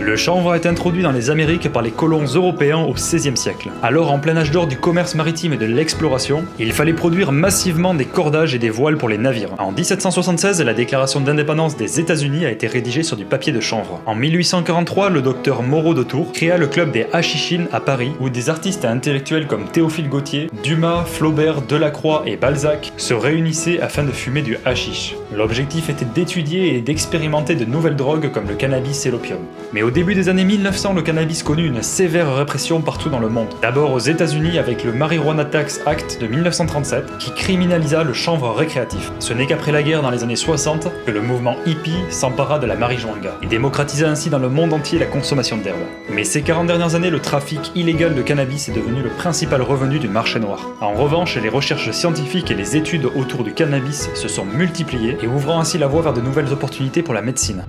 Le chanvre a été introduit dans les Amériques par les colons européens au XVIe siècle. Alors, en plein âge d'or du commerce maritime et de l'exploration, il fallait produire massivement des cordages et des voiles pour les navires. En 1776, la déclaration d'indépendance des États-Unis a été rédigée sur du papier de chanvre. En 1843, le docteur Moreau de Tours créa le club des Hachichines à Paris, où des artistes et intellectuels comme Théophile Gautier, Dumas, Flaubert, Delacroix et Balzac se réunissaient afin de fumer du hashish. L'objectif était d'étudier et d'expérimenter de nouvelles drogues comme le cannabis et l'opium. Mais au début des années 1900, le cannabis connut une sévère répression partout dans le monde. D'abord aux États-Unis avec le Marijuana Tax Act de 1937 qui criminalisa le chanvre récréatif. Ce n'est qu'après la guerre dans les années 60 que le mouvement hippie s'empara de la marijuana et démocratisa ainsi dans le monde entier la consommation d'herbe. Mais ces 40 dernières années, le trafic illégal de cannabis est devenu le principal revenu du marché noir. En revanche, les recherches scientifiques et les études autour du cannabis se sont multipliées et ouvrant ainsi la voie vers de nouvelles opportunités pour la médecine.